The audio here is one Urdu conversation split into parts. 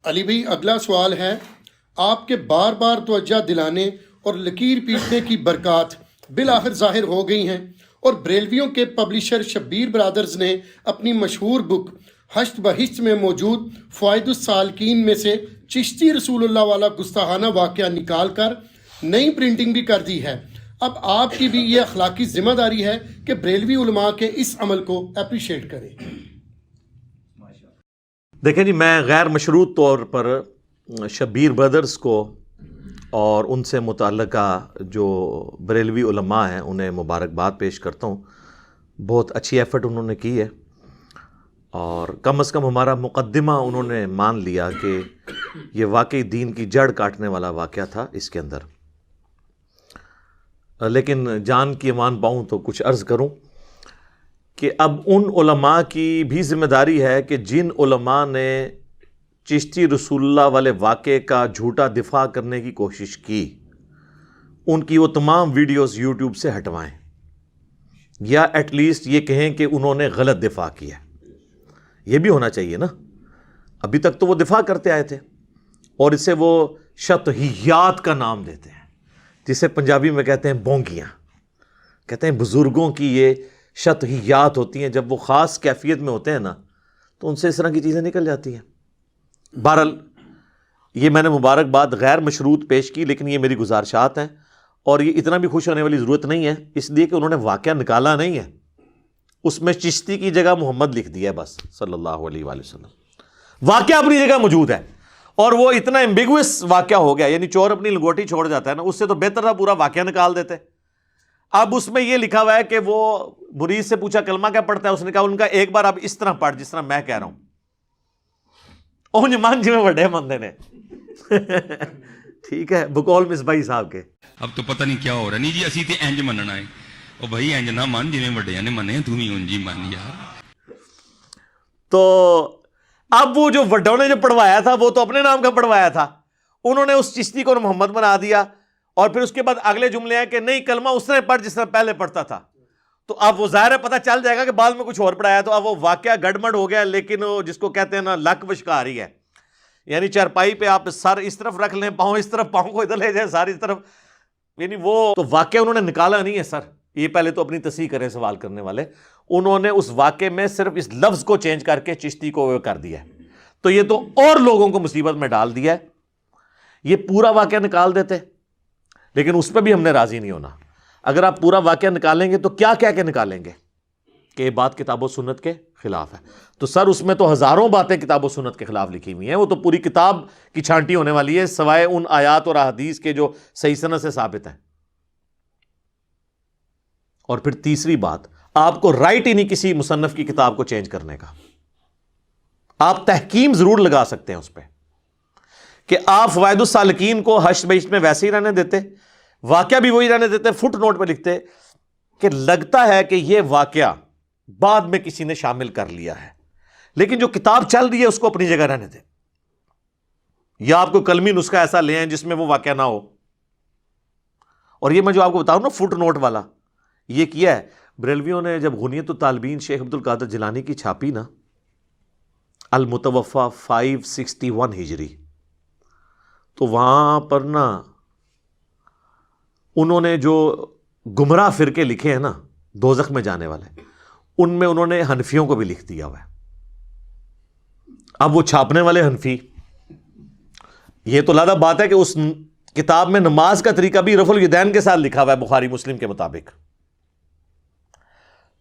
علی بھائی اگلا سوال ہے، آپ کے بار بار توجہ دلانے اور لکیر پیٹنے کی برکات بالآخر ظاہر ہو گئی ہیں، اور بریلویوں کے پبلشر شبیر برادرز نے اپنی مشہور بک ہشت بہشت میں موجود فوائد السالکین میں سے چشتی رسول اللہ والا گستاخانہ واقعہ نکال کر نئی پرنٹنگ بھی کر دی ہے۔ اب آپ کی بھی یہ اخلاقی ذمہ داری ہے کہ بریلوی علماء کے اس عمل کو اپریشیٹ کریں۔ دیکھیں جی، میں غیر مشروط طور پر شبیر بردرز کو اور ان سے متعلقہ جو بریلوی علماء ہیں انہیں مبارکباد پیش کرتا ہوں۔ بہت اچھی ایفرٹ انہوں نے کی ہے، اور کم از کم ہمارا مقدمہ انہوں نے مان لیا کہ یہ واقعی دین کی جڑ کاٹنے والا واقعہ تھا اس کے اندر۔ لیکن جان کی امان پاؤں تو کچھ عرض کروں کہ اب ان علماء کی بھی ذمہ داری ہے کہ جن علماء نے چشتی رسول اللہ والے واقعے کا جھوٹا دفاع کرنے کی کوشش کی، ان کی وہ تمام ویڈیوز یوٹیوب سے ہٹوائیں، یا ایٹ لیسٹ یہ کہیں کہ انہوں نے غلط دفاع کیا۔ یہ بھی ہونا چاہیے نا۔ ابھی تک تو وہ دفاع کرتے آئے تھے، اور اسے وہ شطحیات کا نام دیتے ہیں، جسے پنجابی میں کہتے ہیں بونگیاں۔ کہتے ہیں بزرگوں کی یہ شطحیات ہوتی ہیں، جب وہ خاص کیفیت میں ہوتے ہیں نا تو ان سے اس طرح کی چیزیں نکل جاتی ہیں۔ بہرحال یہ میں نے مبارکباد غیر مشروط پیش کی، لیکن یہ میری گزارشات ہیں، اور یہ اتنا بھی خوش ہونے والی ضرورت نہیں ہے، اس لیے کہ انہوں نے واقعہ نکالا نہیں ہے، اس میں چشتی کی جگہ محمد لکھ دیا ہے بس صلی اللہ علیہ وآلہ وسلم۔ واقعہ اپنی جگہ موجود ہے، اور وہ اتنا ایمبیگوس واقعہ ہو گیا، یعنی چور اپنی لنگوٹی چھوڑ جاتا ہے نا، اس سے تو بہتر تھا پورا واقعہ نکال دیتے۔ اب اس میں یہ لکھا ہوا ہے کہ وہ مرید سے پوچھا کلمہ کیا پڑھتا ہے، اس نے کہا ان کا ایک بار اب اس طرح پڑھ جس طرح میں کہہ رہا ہوں۔ اونج مان جی میں بڑے مندے نے ٹھیک ہے، بقول مصباحی صاحب کے۔ اب تو پتہ نہیں کیا ہو رہا، نہیں جی اسی تے انج مننا ہے، او بھائی انج نہ من جویں وڈیاں نے منے، تو بھی اونج ہی من یار۔ تو اب وہ جو وڈوں نے جو پڑھوایا تھا وہ تو اپنے نام کا پڑھوایا تھا، انہوں نے اس چشتی کو محمد بنا دیا، اور پھر اس کے بعد اگلے جملے ہیں کہ نہیں کلمہ اس نے پڑھ جس طرح پہلے پڑھتا تھا۔ تو اب وہ ظاہر ہے پتہ چل جائے گا کہ بعد میں کچھ اور پڑھایا، تو اب وہ واقعہ گڑبڑ ہو گیا، لیکن وہ جس کو کہتے ہیں نا لک وشکاری ہے، یعنی چارپائی پہ آپ سر اس طرف رکھ لیں، پاؤں اس طرف، پاؤں کو ادھر لے جائیں، ساری طرف، یعنی وہ تو واقعہ انہوں نے نکالا نہیں ہے سر۔ یہ پہلے تو اپنی تصحیح کریں سوال کرنے والے، انہوں نے اس واقعے میں صرف اس لفظ کو چینج کر کے چشتی کو کر دیا ہے، تو یہ تو اور لوگوں کو مصیبت میں ڈال دیا ہے۔ یہ پورا واقعہ نکال دیتے، لیکن اس پہ بھی ہم نے راضی نہیں ہونا۔ اگر آپ پورا واقعہ نکالیں گے تو کیا کہہ کے نکالیں گے کہ یہ بات کتاب و سنت کے خلاف ہے؟ تو سر اس میں تو ہزاروں باتیں کتاب و سنت کے خلاف لکھی ہوئی ہیں، وہ تو پوری کتاب کی چھانٹی ہونے والی ہے سوائے ان آیات اور احادیث کے جو صحیح سند سے ثابت ہیں۔ اور پھر تیسری بات، آپ کو رائٹ ہی نہیں کسی مصنف کی کتاب کو چینج کرنے کا۔ آپ تحکیم ضرور لگا سکتے ہیں اس پہ کہ آپ فوائد السالکین کو ہشت بہشت میں ویسے ہی رہنے دیتے، واقعہ بھی وہی رہنے دیتے، فٹ نوٹ پہ لکھتے کہ لگتا ہے کہ یہ واقعہ بعد میں کسی نے شامل کر لیا ہے، لیکن جو کتاب چل رہی ہے اس کو اپنی جگہ رہنے دیں، یا آپ کو کلمی نسخہ ایسا لے آئیں جس میں وہ واقعہ نہ ہو۔ اور یہ میں جو آپ کو بتا رہا ہوں نا فٹ نوٹ والا، یہ کیا ہے بریلویوں نے جب غنیت الطالبین شیخ عبد القادر جیلانی کی چھاپی نا، المتوفا 561 ہجری، تو وہاں پر نا انہوں نے جو گمراہ فرقے لکھے ہیں نا دوزخ میں جانے والے، ان میں انہوں نے حنفیوں کو بھی لکھ دیا ہوا ہے۔ اب وہ چھاپنے والے حنفی، یہ تو لادہ بات ہے کہ اس کتاب میں نماز کا طریقہ بھی رفع الیدین کے ساتھ لکھا ہوا ہے بخاری مسلم کے مطابق،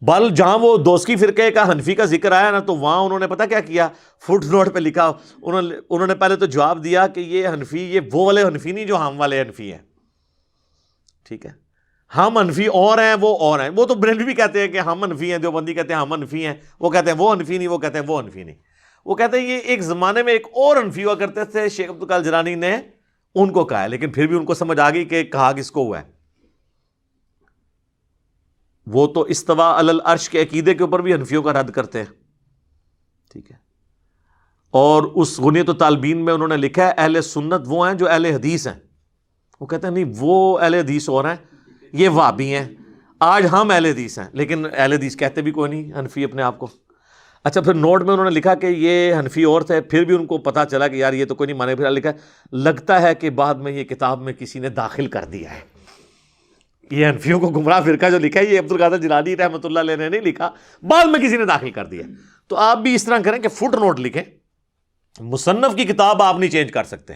بل جہاں وہ دوستی فرقے کا حنفی کا ذکر آیا نا تو وہاں انہوں نے پتہ کیا کیا، فٹ نوٹ پہ لکھا، انہوں نے پہلے تو جواب دیا کہ یہ حنفی، یہ وہ والے حنفی نہیں جو ہم والے حنفی ہیں، ٹھیک ہے، ہم حنفی اور ہیں وہ اور ہیں۔ وہ تو بریلوی بھی کہتے ہیں کہ ہم حنفی ہیں، دیوبندی کہتے ہیں ہم حنفی ہیں، وہ کہتے ہیں وہ حنفی نہیں، وہ کہتے ہیں وہ حنفی نہیں۔ وہ کہتے ہیں یہ ایک زمانے میں ایک اور حنفی ہوا کرتے تھے، شیخ عبد القادر جیلانی نے ان کو کہا ہے، لیکن پھر بھی ان کو سمجھ آ گئی کہ کہا کس کو ہوا ہے۔ وہ تو استوا علی العرش کے عقیدے کے اوپر بھی حنفیوں کا رد کرتے ہیں، ٹھیک ہے۔ اور اس غنیت الطالبین میں انہوں نے لکھا ہے اہل سنت وہ ہیں جو اہل حدیث ہیں، وہ کہتے ہیں نہیں وہ اہل حدیث اور ہیں، یہ وہابی ہیں، آج ہم اہل حدیث ہیں، لیکن اہل حدیث کہتے بھی کوئی نہیں حنفی اپنے آپ کو۔ اچھا پھر نوٹ میں انہوں نے لکھا کہ یہ حنفی اور تھے، پھر بھی ان کو پتا چلا کہ یار یہ تو کوئی نہیں مانے، پھر لکھا لگتا ہے کہ بعد میں یہ کتاب میں کسی نے داخل کر دیا ہے. یہ حنفیوں کو گمراہ فرقہ جو لکھا ہے یہ عبد القادر جیلانی رحمۃ اللہ علیہ نے نہیں لکھا، بعد میں کسی نے داخل کر دیا. تو آپ بھی اس طرح کریں کہ فٹ نوٹ لکھیں، مصنف کی کتاب آپ نہیں چینج کر سکتے.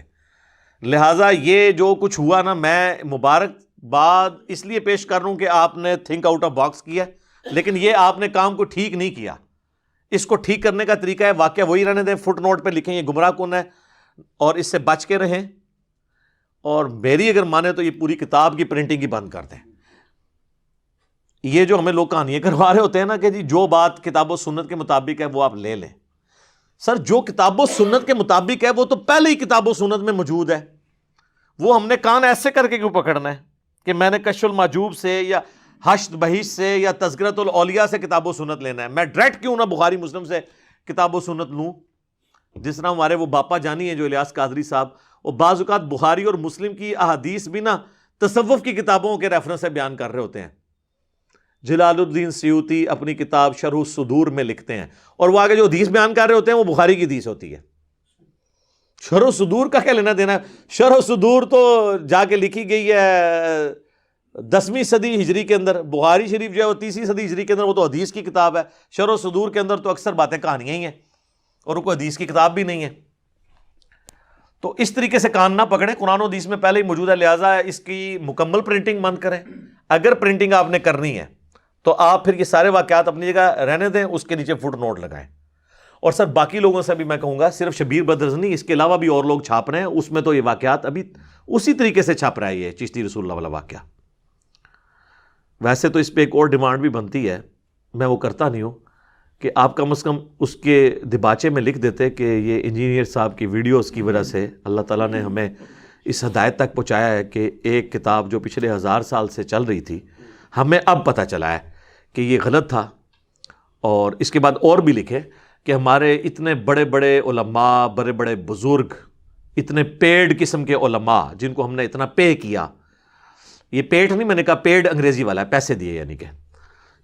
لہٰذا یہ جو کچھ ہوا نا، میں مبارکباد اس لیے پیش کر رہا ہوں کہ آپ نے تھنک آؤٹ آف باکس کیا، لیکن یہ آپ نے کام کو ٹھیک نہیں کیا. اس کو ٹھیک کرنے کا طریقہ ہے واقعہ وہی رہنے دیں، فٹ نوٹ پہ لکھیں یہ گمراہ کن ہے اور اس سے بچ کے رہیں، اور میری اگر مانے تو یہ پوری کتاب کی پرنٹنگ ہی بند کر دیں. یہ جو ہمیں لوگ کہانیاں کروا رہے ہوتے ہیں نا کہ جی جو بات کتاب و سنت کے مطابق ہے وہ آپ لے لیں. سر جو کتاب و سنت کے مطابق ہے وہ تو پہلے ہی کتاب و سنت میں موجود ہے، وہ ہم نے کان ایسے کر کے کیوں پکڑنا ہے کہ میں نے کشف المحجوب سے یا حشد بہیش سے یا تذکرۃ الاولیاء سے کتاب و سنت لینا ہے؟ میں ڈائریکٹ کیوں نہ بخاری مسلم سے کتاب و سنت لوں؟ جس طرح ہمارے وہ باپا جانی ہیں جو الیاس قادری صاحب، وہ بعض اوقات بخاری اور مسلم کی احادیث بھی نا تصوف کی کتابوں کے ریفرنس سے بیان کر رہے ہوتے ہیں. جلال الدین سیوطی اپنی کتاب شرح الصدور میں لکھتے ہیں، اور وہ آگے جو حدیث بیان کر رہے ہوتے ہیں وہ بخاری کی حدیث ہوتی ہے. شرح الصدور کا کیا لینا دینا ہے؟ شرح الصدور تو جا کے لکھی گئی ہے 10ویں صدی ہجری کے اندر، بخاری شریف جو ہے وہ 30ویں صدی ہجری کے اندر، وہ تو حدیث کی کتاب ہے. شرح الصدور کے اندر تو اکثر باتیں کہانیاں ہی ہیں اور کوئی حدیث کی کتاب بھی نہیں ہے. تو اس طریقے سے کان نہ پکڑیں، قرآن و حدیث میں پہلے ہی موجود ہے، لہٰذا اس کی مکمل پرنٹنگ بند کریں. اگر پرنٹنگ آپ نے کرنی ہے تو آپ پھر یہ سارے واقعات اپنی جگہ رہنے دیں، اس کے نیچے فٹ نوٹ لگائیں. اور سر باقی لوگوں سے بھی میں کہوں گا، صرف شبیر بردرز نہیں، اس کے علاوہ بھی اور لوگ چھاپ رہے ہیں، اس میں تو یہ واقعات ابھی اسی طریقے سے چھاپ رہا ہے یہ چشتی رسول اللہ والا واقعہ. ویسے تو اس پہ ایک اور ڈیمانڈ بھی بنتی ہے، میں وہ کرتا نہیں ہوں، کہ آپ کم از کم اس کے دباچے میں لکھ دیتے کہ یہ انجینئر صاحب کی ویڈیوز کی وجہ سے اللہ تعالیٰ نے ہمیں اس ہدایت تک پہنچایا ہے کہ ایک کتاب جو پچھلے 1000 سال سے چل رہی تھی ہمیں اب پتہ چلا ہے کہ یہ غلط تھا. اور اس کے بعد اور بھی لکھے کہ ہمارے اتنے بڑے بڑے علماء، بڑے بڑے بزرگ، اتنے پیڈ قسم کے علماء جن کو ہم نے اتنا پے کیا، یہ پیٹ نہیں، میں نے کہا پیڈ انگریزی والا ہے، پیسے دیے، یعنی کہ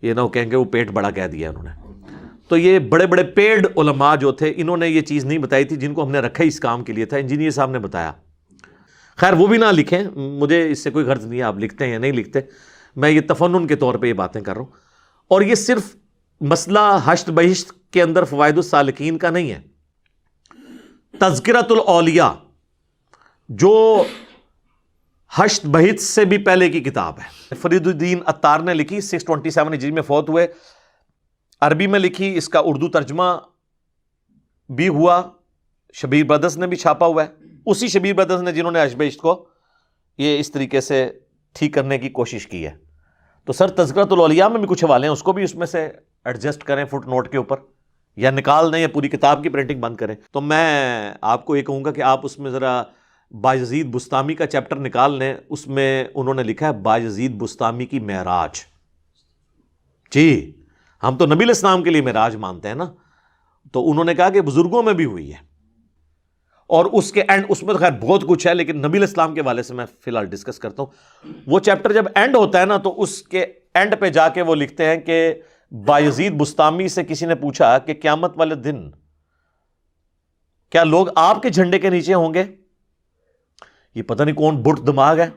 یہ نہ وہ کہیں گے وہ پیٹ بڑا کہہ دیا انہوں نے. تو یہ بڑے بڑے پیڈ علماء جو تھے انہوں نے یہ چیز نہیں بتائی تھی جن کو ہم نے رکھا اس کام کے لیے تھا، انجینئر صاحب نے بتایا. خیر وہ بھی نہ لکھیں، مجھے اس سے کوئی غرض نہیں ہے آپ لکھتے ہیں یا نہیں لکھتے، میں یہ تفنن کے طور پہ یہ باتیں کر رہا ہوں. اور یہ صرف مسئلہ حشد بہشت کے اندر فوائد السالکین کا نہیں ہے، تذکرۃ الاولیاء جو حشد بہشت سے بھی پہلے کی کتاب ہے، فرید الدین عطار نے لکھی، 627 ہجری میں فوت ہوئے، عربی میں لکھی، اس کا اردو ترجمہ بھی ہوا، شبیر بردرز نے بھی چھاپا ہوا ہے، اسی شبیر بردرز نے جنہوں نے حشد بہشت کو یہ اس طریقے سے ٹھیک کرنے کی کوشش کی ہے. تو سر تذکرۃ الاولیاء میں بھی کچھ حوالے ہیں، اس کو بھی اس میں سے ایڈجسٹ کریں فٹ نوٹ کے اوپر، یا نکال دیں یا پوری کتاب کی پرنٹنگ بند کریں. تو میں آپ کو یہ کہوں گا کہ آپ اس میں ذرا بایزید بستامی کا چیپٹر نکال لیں، اس میں انہوں نے لکھا ہے بایزید بستامی کی معراج. جی ہم تو نبی علیہ السلام کے لیے معراج مانتے ہیں نا، تو انہوں نے کہا کہ بزرگوں میں بھی ہوئی ہے، اور اس کے اینڈ اس میں تو خیر بہت کچھ ہے، لیکن نبی علیہ السلام کے حوالے سے میں فی الحال ڈسکس کرتا ہوں. وہ چیپٹر جب اینڈ ہوتا ہے نا تو اس کے اینڈ پہ جا کے وہ لکھتے ہیں کہ بایزید بستامی سے کسی نے پوچھا کہ قیامت والے دن کیا لوگ آپ کے جھنڈے کے نیچے ہوں گے؟ یہ پتہ نہیں کون بٹ دماغ ہے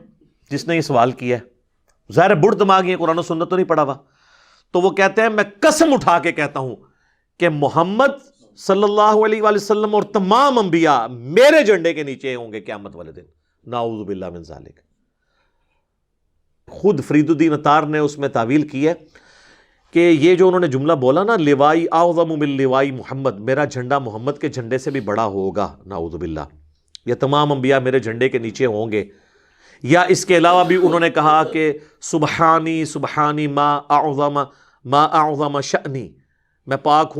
جس نے یہ سوال کیا ہے، ظاہر بٹ دماغ یہ قرآن و سنت تو نہیں پڑھا ہوا. تو وہ کہتے ہیں میں قسم اٹھا کے کہتا ہوں کہ محمد صلی اللہ علیہ وآلہ وسلم اور تمام انبیاء میرے جھنڈے کے نیچے ہوں گے قیامت والے دن. نعوذ باللہ من ذالک. خود فرید الدین عطار نے اس میں تعویل کی ہے کہ یہ جو انہوں نے جملہ بولا نا، لوائی اعظم من لوائی محمد، میرا جھنڈا محمد کے جھنڈے سے بھی بڑا ہوگا، نعوذ باللہ، یا تمام انبیاء میرے جھنڈے کے نیچے ہوں گے. یا اس کے علاوہ بھی انہوں نے کہا کہ سبحانی سبحانی ما اعظم شأنی، میں پاک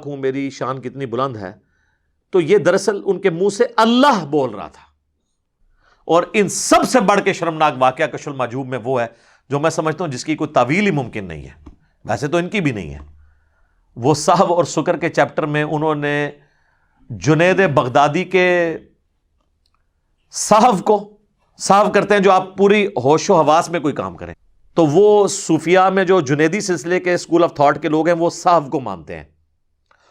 ہوں، میری شان کتنی بلند ہے. تو یہ دراصل ان کے منہ سے اللہ بول رہا تھا. اور ان سب سے بڑھ کے شرمناک واقعہ کشف المحجوب میں وہ ہے جو میں سمجھتا ہوں جس کی کوئی تعویل ہی ممکن نہیں ہے، ویسے تو ان کی بھی نہیں ہے. وہ صحو اور سکر کے چیپٹر میں انہوں نے جنید بغدادی کے صحو کو صحو کرتے ہیں جو آپ پوری ہوش و حواس میں کوئی کام کریں، تو وہ صوفیاء میں جو جنیدی سلسلے کے اسکول آف تھاٹ کے لوگ ہیں وہ صحو کو مانتے ہیں.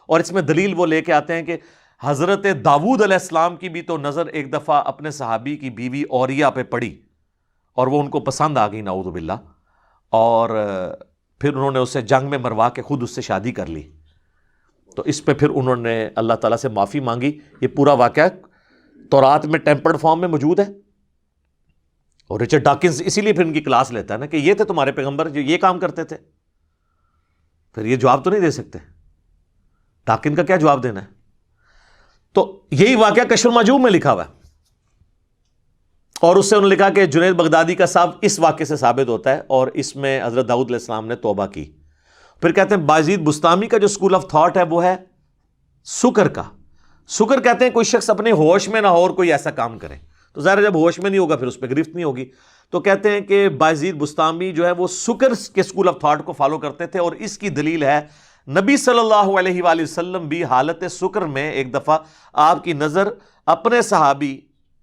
اور اس میں دلیل وہ لے کے آتے ہیں کہ حضرت داؤد علیہ السلام کی بھی تو نظر ایک دفعہ اپنے صحابی کی بیوی اوریہ پہ پڑی اور وہ ان کو پسند آ گئی نعوذ باللہ، اور پھر انہوں نے اسے جنگ میں مروا کے خود اس سے شادی کر لی. تو اس پہ پھر انہوں نے اللہ تعالیٰ سے معافی مانگی. یہ پورا واقعہ تورات میں ٹیمپرڈ فارم میں موجود ہے. اور رچرڈ ڈاکنز اسی لیے پھر ان کی کلاس لیتا ہے نا کہ یہ تھے تمہارے پیغمبر جو یہ کام کرتے تھے. پھر یہ جواب تو نہیں دے سکتے، ڈاکن کا کیا جواب دینا ہے؟ تو یہی واقعہ کشف المحجوب میں لکھا ہوا ہے، اور اس سے انہوں نے لکھا کہ جنید بغدادی کا صاحب اس واقعے سے ثابت ہوتا ہے، اور اس میں حضرت داؤد علیہ السلام نے توبہ کی. پھر کہتے ہیں بایزید بستامی کا جو اسکول آف تھاٹ ہے وہ ہے سکر کا. سکر کہتے ہیں کوئی شخص اپنے ہوش میں نہ ہو اور کوئی ایسا کام کرے، تو ظاہر جب ہوش میں نہیں ہوگا پھر اس پہ گرفت نہیں ہوگی. تو کہتے ہیں کہ بایزید بستامی جو ہے وہ سکر کے اسکول آف تھاٹ کو فالو کرتے تھے، اور اس کی دلیل ہے نبی صلی اللہ علیہ وآلہ وسلم بھی حالت سکر میں ایک دفعہ آپ کی نظر اپنے صحابی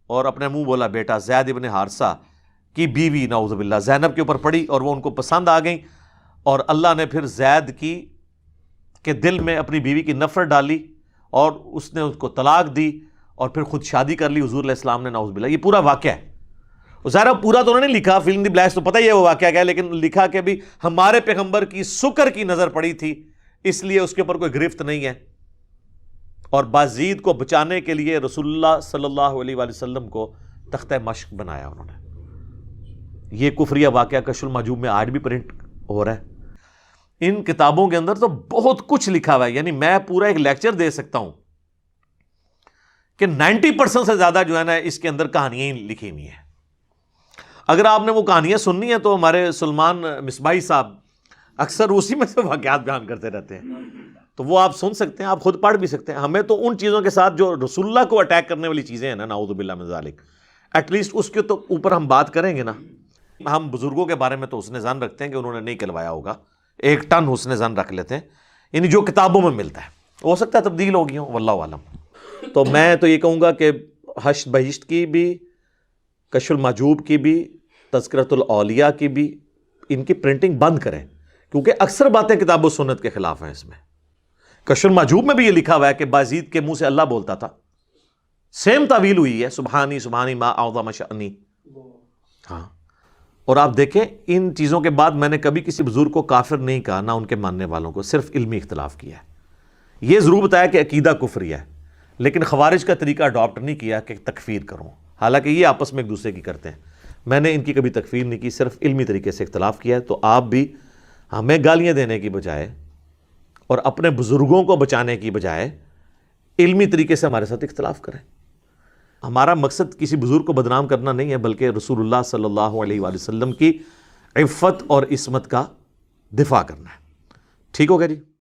اور اپنے منہ بولا بیٹا زید ابن حارثہ کی بیوی نعوذ باللہ زینب کے اوپر پڑی، اور وہ ان کو پسند آ گئیں، اور اللہ نے پھر زید کے دل میں اپنی بیوی کی نفرت ڈالی اور اس نے اس کو طلاق دی اور پھر خود شادی کر لی حضور علیہ السلام نے نعوذ باللہ. یہ پورا واقعہ ہے. ظاہر پورا تو انہوں نے لکھا، فل ان دی بلینکس تو پتہ ہی ہے وہ واقعہ کیا ہے، لیکن لکھا کہ بھی ہمارے پیغمبر کی سکر کی نظر پڑی تھی، اس لیے اس کے اوپر کوئی گرفت نہیں ہے. اور بازید کو بچانے کے لیے رسول اللہ صلی اللہ علیہ وآلہ وسلم کو تختہ مشق بنایا انہوں نے. یہ کفریہ واقعہ کشف المحجوب میں آج بھی پرنٹ ہو رہا ہے. ان کتابوں کے اندر تو بہت کچھ لکھا ہوا ہے، یعنی میں پورا ایک لیکچر دے سکتا ہوں کہ 90% سے زیادہ جو ہے نا اس کے اندر کہانیاں ہی لکھی ہوئی ہیں. اگر آپ نے وہ کہانیاں سننی ہیں تو ہمارے سلمان مصباحی صاحب اکثر اسی میں سے واقعات بیان کرتے رہتے ہیں، تو وہ آپ سن سکتے ہیں، آپ خود پڑھ بھی سکتے ہیں. ہمیں تو ان چیزوں کے ساتھ جو رسول اللہ کو اٹیک کرنے والی چیزیں ہیں نا نعوذ باللہ من ذالک، ایٹ لیسٹ اس کے تو اوپر ہم بات کریں گے نا. ہم بزرگوں کے بارے میں تو حسن ظن رکھتے ہیں کہ انہوں نے نہیں کلوایا ہوگا، 1 ٹن حسن ظن رکھ لیتے ہیں، یعنی جو کتابوں میں ملتا ہے. ہو سکتا ہے تبدیل ہو گئی ہوں، واللہ عالم. تو میں تو یہ کہوں گا کہ حشر بہشت کی بھی، کشف المحجوب کی بھی، تذکرۃ الاولیاء کی بھی، ان کی پرنٹنگ بند کریں، کیونکہ اکثر باتیں کتاب و سنت کے خلاف ہیں. اس میں کشف المحجوب میں بھی یہ لکھا ہوا ہے کہ بازید کے منہ سے اللہ بولتا تھا، سیم تعویل ہوئی ہے، سبحانی سبحانی ما اعظم شأنی. ہاں، اور آپ دیکھیں ان چیزوں کے بعد میں نے کبھی کسی بزرگ کو کافر نہیں کہا، نہ ان کے ماننے والوں کو، صرف علمی اختلاف کیا ہے. یہ ضرور بتایا کہ عقیدہ کفریہ ہے، لیکن خوارج کا طریقہ اڈاپٹ نہیں کیا کہ تکفیر کروں، حالانکہ یہ آپس میں ایک دوسرے کی کرتے ہیں. میں نے ان کی کبھی تکفیر نہیں کی، صرف علمی طریقے سے اختلاف کیا ہے. تو آپ بھی ہمیں گالیاں دینے کی بجائے اور اپنے بزرگوں کو بچانے کی بجائے علمی طریقے سے ہمارے ساتھ اختلاف کریں. ہمارا مقصد کسی بزرگ کو بدنام کرنا نہیں ہے، بلکہ رسول اللہ صلی اللہ علیہ وآلہ وسلم کی عفت اور عصمت کا دفاع کرنا ہے. ٹھیک ہوگا جی؟